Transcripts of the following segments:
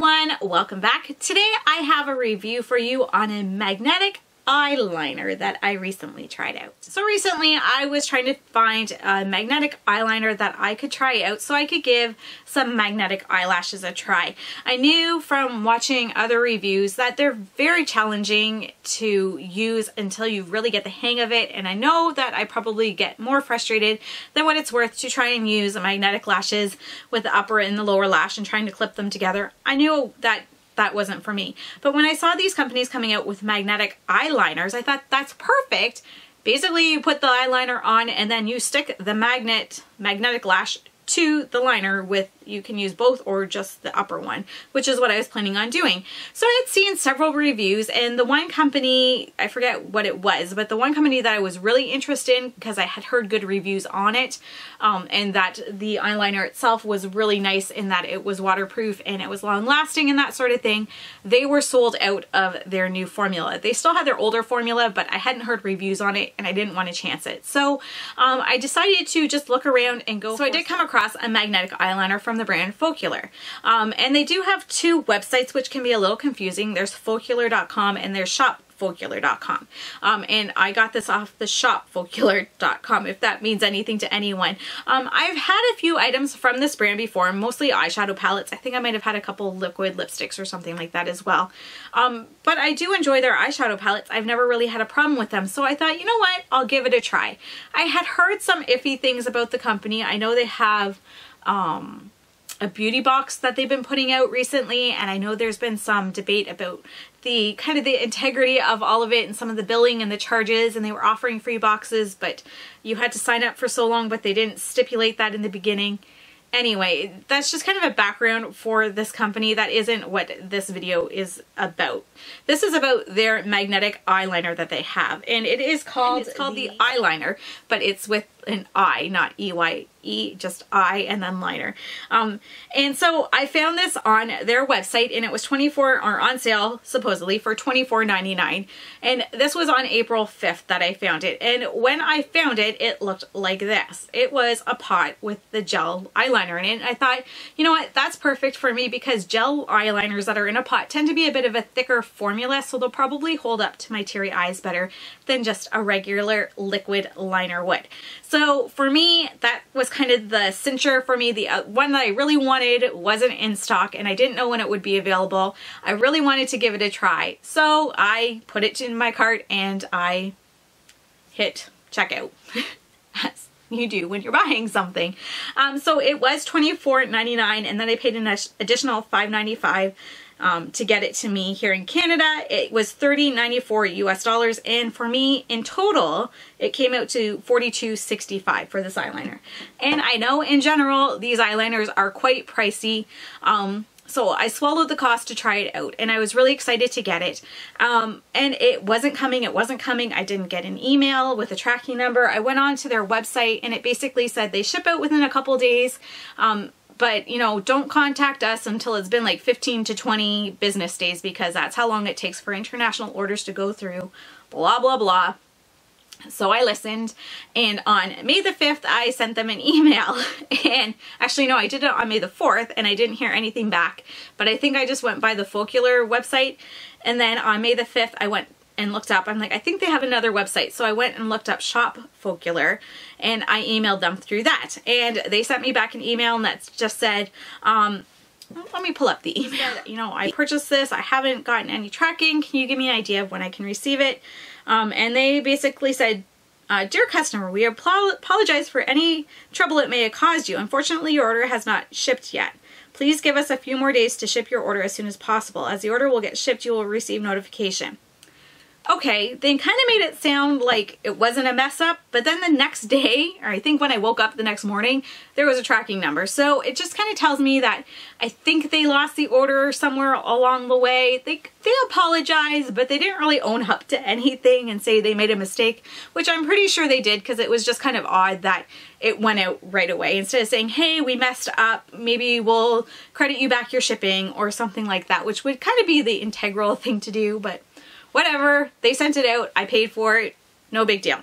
everyone, welcome back. Today I have a review for you on a magnetic eyeliner that I recently tried out. So recently I was trying to find a magnetic eyeliner that I could try out so I could give some magnetic eyelashes a try. I knew from watching other reviews that they're very challenging to use until you really get the hang of it, and I know that I probably get more frustrated than what it's worth to try and use magnetic lashes with the upper and the lower lash and trying to clip them together. I knew that wasn't for me. But when I saw these companies coming out with magnetic eyeliners, I thought that's perfect. Basically, you put the eyeliner on and then you stick the magnetic lash to the liner with, you can use both or just the upper one, which is what I was planning on doing. So I had seen several reviews, and the one company, I forget what it was, but the one company that I was really interested in because I had heard good reviews on it, and that the eyeliner itself was really nice in that it was waterproof and it was long lasting and that sort of thing, they were sold out of their new formula. They still had their older formula, but I hadn't heard reviews on it and I didn't want to chance it. So I decided to just look around and go. So I did come across a magnetic eyeliner from the brand Focallure. And they do have two websites which can be a little confusing. There's Focallure.com and there's shopfocallure.com. And I got this off the shopfocallure.com, if that means anything to anyone. I've had a few items from this brand before, mostly eyeshadow palettes. I think I might have had a couple liquid lipsticks or something like that as well. But I do enjoy their eyeshadow palettes. I've never really had a problem with them. So I thought, you know what, I'll give it a try. I had heard some iffy things about the company. I know they have a beauty box that they've been putting out recently, and I know there's been some debate about the kind of the integrity of all of it and some of the billing and the charges, and they were offering free boxes, but you had to sign up for so long, but they didn't stipulate that in the beginning. Anyway, that's just kind of a background for this company. That isn't what this video is about. This is about their magnetic eyeliner that they have, and it is called, the Eyeliner, but it's with an I, not E-Y-E, just I and then liner. And so I found this on their website, and it was on sale supposedly for $24.99. And this was on April 5th that I found it. And when I found it, it looked like this. It was a pot with the gel eyeliner in it. And I thought, you know what, that's perfect for me because gel eyeliners that are in a pot tend to be a bit of a thicker formula, so they'll probably hold up to my teary eyes better than just a regular liquid liner would. So for me, that was kind of the cincher for me. The one that I really wanted wasn't in stock, and I didn't know when it would be available. I really wanted to give it a try. So I put it in my cart and I hit checkout, as you do when you're buying something. So it was $24.99, and then I paid an additional $5.95 to get it to me here in Canada. It was $30.94 US, and for me in total it came out to $42.65 for this eyeliner. And I know in general these eyeliners are quite pricey, so I swallowed the cost to try it out, and I was really excited to get it. And it wasn't coming. I didn't get an email with a tracking number. I went on to their website and it basically said they ship out within a couple days. But, you know, don't contact us until it's been like 15 to 20 business days, because that's how long it takes for international orders to go through, blah, blah, blah. So I listened, and on May the 5th, I sent them an email. And actually, no, I did it on May the 4th, and I didn't hear anything back. But I think I just went by the Focallure website. And then on May the 5th, I went and looked up, I'm like, I think they have another website. So I went and looked up Shop Focallure, and I emailed them through that. And they sent me back an email, and that just said, let me pull up the email. You know, I purchased this. I haven't gotten any tracking. Can you give me an idea of when I can receive it? And they basically said, dear customer, we apologize for any trouble it may have caused you. Unfortunately, your order has not shipped yet. Please give us a few more days to ship your order as soon as possible. As the order will get shipped, you will receive notification. Okay, they kind of made it sound like it wasn't a mess up, but then the next day, or I think when I woke up the next morning, there was a tracking number. So it just kind of tells me that I think they lost the order somewhere along the way. They apologized, but they didn't really own up to anything and say they made a mistake, which I'm pretty sure they did, because it was just kind of odd that it went out right away. Instead of saying, hey, we messed up, maybe we'll credit you back your shipping or something like that, which would kind of be the integral thing to do, but whatever, they sent it out, I paid for it, no big deal.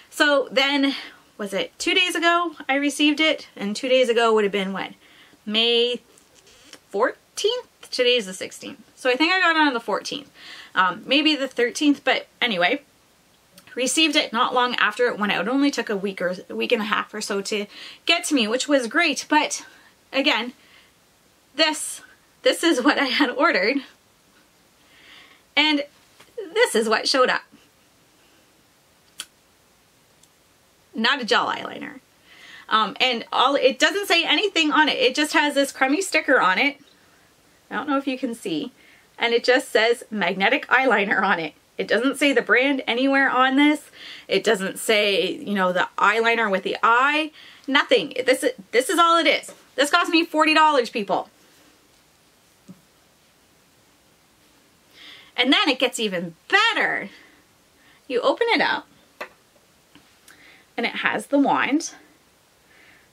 So then, was it 2 days ago I received it? And 2 days ago would have been when? May 14th? 14th. Today's the 16th. So I think I got it on the 14th. Maybe the 13th, but anyway. Received it not long after it went out. It only took a week and a half or so to get to me, which was great. But again, this is what I had ordered. And this is what showed up. Not a gel eyeliner. And it doesn't say anything on it. It just has this crummy sticker on it. I don't know if you can see. And it just says magnetic eyeliner on it. It doesn't say the brand anywhere on this. It doesn't say, you know, the eyeliner with the eye. Nothing. This is all it is. This cost me $40, people. And then it gets even better. You open it up and it has the wand.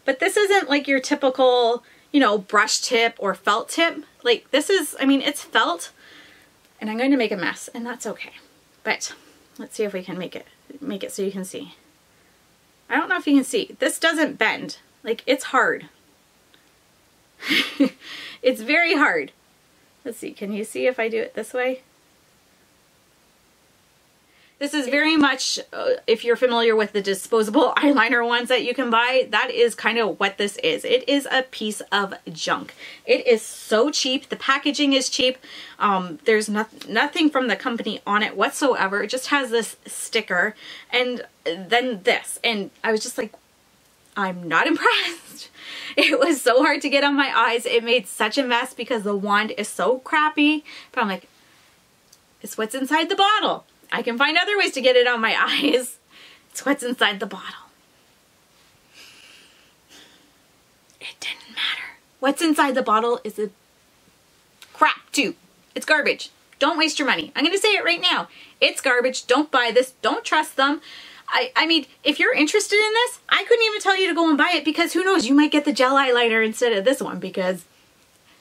But this isn't like your typical, you know, brush tip or felt tip. Like this is, I mean, it's felt and I'm going to make a mess and that's okay. But let's see if we can make it so you can see. I don't know if you can see. This doesn't bend. Like it's hard. It's very hard. Let's see. Can you see if I do it this way? This is very much, if you're familiar with the disposable eyeliner ones that you can buy, that is kind of what this is. It is a piece of junk. It is so cheap. The packaging is cheap. There's nothing from the company on it whatsoever. It just has this sticker and then this. And I was just like, I'm not impressed. It was so hard to get on my eyes. It made such a mess because the wand is so crappy. But I'm like, it's what's inside the bottle. I can find other ways to get it on my eyes. It's what's inside the bottle. It didn't matter. What's inside the bottle is a crap too. It's garbage. Don't waste your money. I'm going to say it right now. It's garbage. Don't buy this. Don't trust them. I mean, if you're interested in this, I couldn't even tell you to go and buy it because who knows, you might get the gel eyeliner instead of this one because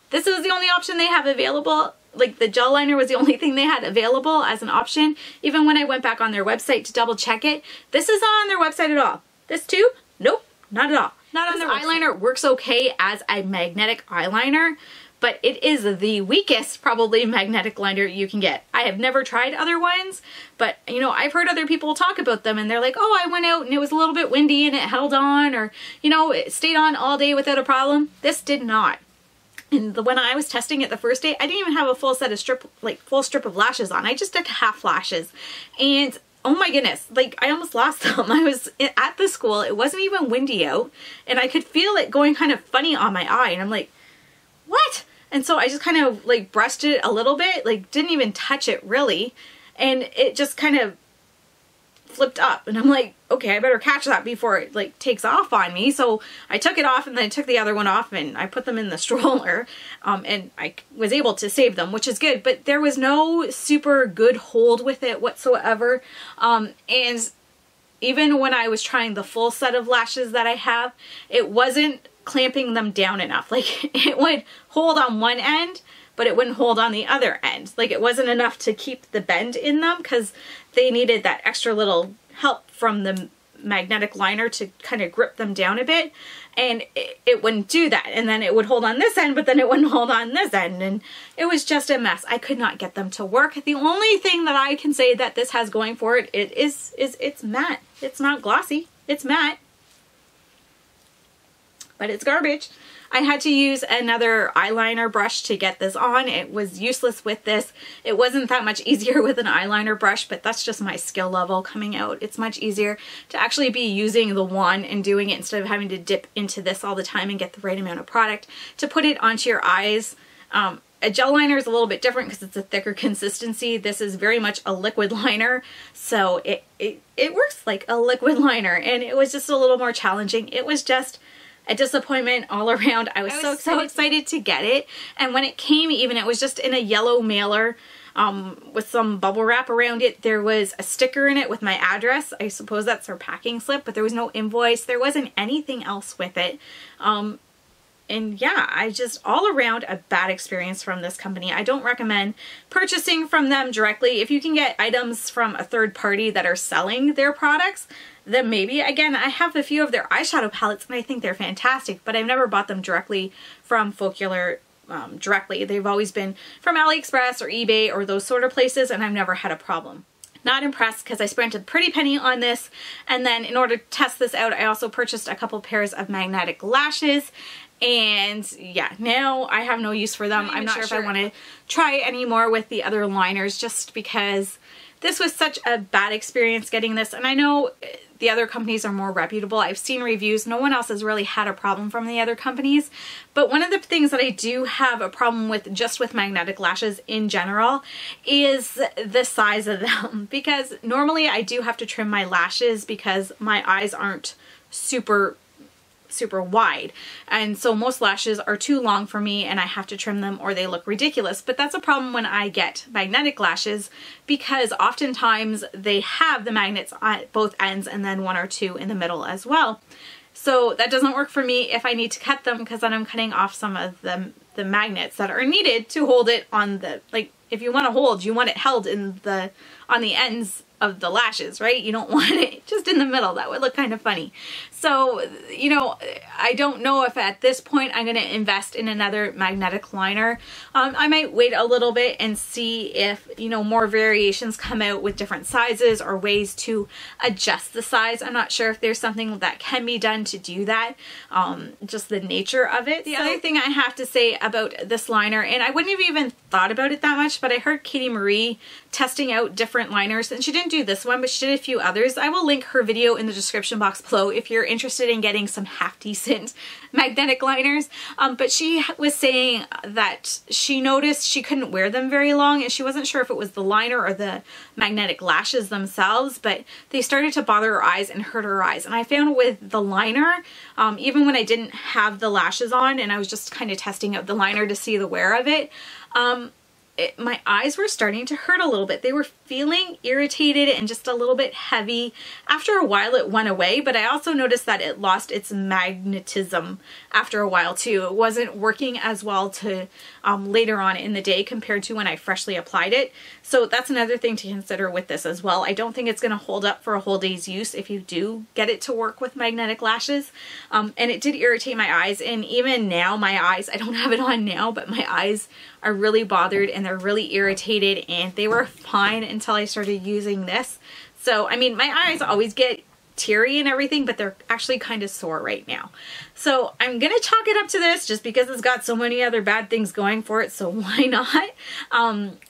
this is the only option they have available. Like the gel liner was the only thing they had available as an option. Even when I went back on their website to double check it, this is not on their website at all. This too? Nope, not at all. Not on their website. Eyeliner works okay as a magnetic eyeliner, but it is the weakest probably magnetic liner you can get. I have never tried other ones, but you know, I've heard other people talk about them and they're like, oh, I went out and it was a little bit windy and it held on, or you know, it stayed on all day without a problem. This did not. And when I was testing it the first day, I didn't even have a full set of full strip of lashes on. I just did half lashes. And oh my goodness, like I almost lost them. I was at the school, it wasn't even windy out, and I could feel it going kind of funny on my eye. And I'm like, what? And so I just kind of like brushed it a little bit, like didn't even touch it really. And it just kind of flipped up and I'm like, okay, I better catch that before it like takes off on me. So I took it off and then I took the other one off and I put them in the stroller, and I was able to save them, which is good, but there was no super good hold with it whatsoever. And even when I was trying the full set of lashes that I have, it wasn't clamping them down enough. Like it would hold on one end, but it wouldn't hold on the other end. Like it wasn't enough to keep the bend in them because they needed that extra little help from the magnetic liner to kind of grip them down a bit, and it wouldn't do that. And then it would hold on this end, but then it wouldn't hold on this end, and it was just a mess. I could not get them to work. The only thing that I can say that this has going for it is it's matte. It's not glossy. It's matte. But it's garbage. I had to use another eyeliner brush to get this on. It was useless with this. It wasn't that much easier with an eyeliner brush, but that's just my skill level coming out. It's much easier to actually be using the wand and doing it instead of having to dip into this all the time and get the right amount of product to put it onto your eyes. A gel liner is a little bit different because it's a thicker consistency. This is very much a liquid liner, so it works like a liquid liner, and it was just a little more challenging. It was just a disappointment all around. I was so excited to get it, and when it came, even it was just in a yellow mailer with some bubble wrap around it. There was a sticker in it with my address. I suppose that's our packing slip, but there was no invoice. There wasn't anything else with it. And yeah, I just all around a bad experience from this company. I don't recommend purchasing from them directly. If you can get items from a third party that are selling their products, then maybe. Again, I have a few of their eyeshadow palettes and I think they're fantastic, but I've never bought them directly from Focallure directly. They've always been from AliExpress or eBay or those sort of places, and I've never had a problem. Not impressed because I spent a pretty penny on this, and then in order to test this out I also purchased a couple pairs of magnetic lashes, and yeah, now I have no use for them. I'm not sure if I want to try any more with the other liners, just because this was such a bad experience getting this, and I know the other companies are more reputable. I've seen reviews. No one else has really had a problem from the other companies. But one of the things that I do have a problem with, just with magnetic lashes in general, is the size of them. Because normally I do have to trim my lashes because my eyes aren't super wide, and so most lashes are too long for me and I have to trim them or they look ridiculous. But that's a problem when I get magnetic lashes, because oftentimes they have the magnets on both ends and then one or two in the middle as well. So that doesn't work for me if I need to cut them, because then I'm cutting off some of the magnets that are needed to hold it on the, like, if you want to hold, you want it held in the, on the ends of the lashes, right? You don't want it just in the middle. That would look kind of funny. So, you know, I don't know if at this point I'm going to invest in another magnetic liner. I might wait a little bit and see if, you know, more variations come out with different sizes or ways to adjust the size. I'm not sure if there's something that can be done to do that, just the nature of it. The other thing I have to say about this liner, and I wouldn't have even thought about it that much, but I heard Katie Marie testing out different liners, and she didn't do this one, but she did a few others. I will link her video in the description box below if you're interested in getting some half-decent magnetic liners. But she was saying that she noticed she couldn't wear them very long, and she wasn't sure if it was the liner or the magnetic lashes themselves, but they started to bother her eyes and hurt her eyes. And I found with the liner, even when I didn't have the lashes on and I was just kind of testing out the liner to see the wear of it, my eyes were starting to hurt a little bit. They were feeling irritated and just a little bit heavy. After a while it went away, but I also noticed that it lost its magnetism after a while too. It wasn't working as well to later on in the day compared to when I freshly applied it. So that's another thing to consider with this as well. I don't think it's going to hold up for a whole day's use if you do get it to work with magnetic lashes. And it did irritate my eyes, and even now my eyes, I don't have it on now, but my eyes are really bothered and they're really irritated, and they were fine until I started using this. So, I mean, my eyes always get teary and everything, but they're actually kind of sore right now. So I'm gonna chalk it up to this just because it's got so many other bad things going for it, so why not?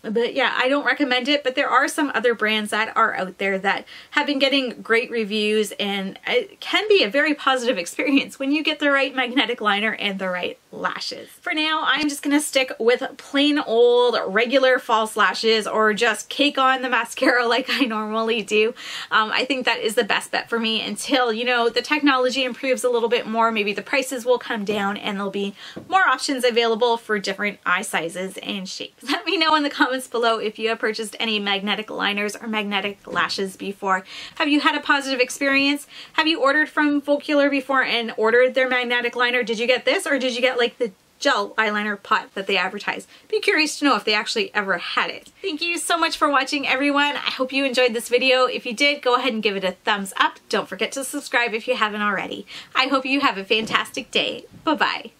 But yeah, I don't recommend it, but there are some other brands that are out there that have been getting great reviews, and it can be a very positive experience when you get the right magnetic liner and the right lashes. For now, I'm just gonna stick with plain old regular false lashes, or just cake on the mascara like I normally do. I think that is the best bet for me until, you know, the technology improves a little bit more. Maybe the prices will come down and there'll be more options available for different eye sizes and shapes. Let me know in the comments below if you have purchased any magnetic liners or magnetic lashes before. Have you had a positive experience? Have you ordered from Focallure before and ordered their magnetic liner? Did you get this, or did you get like the gel eyeliner pot that they advertise? Be curious to know if they actually ever had it. Thank you so much for watching, everyone. I hope you enjoyed this video. If you did, go ahead and give it a thumbs up. Don't forget to subscribe if you haven't already. I hope you have a fantastic day. Bye-bye.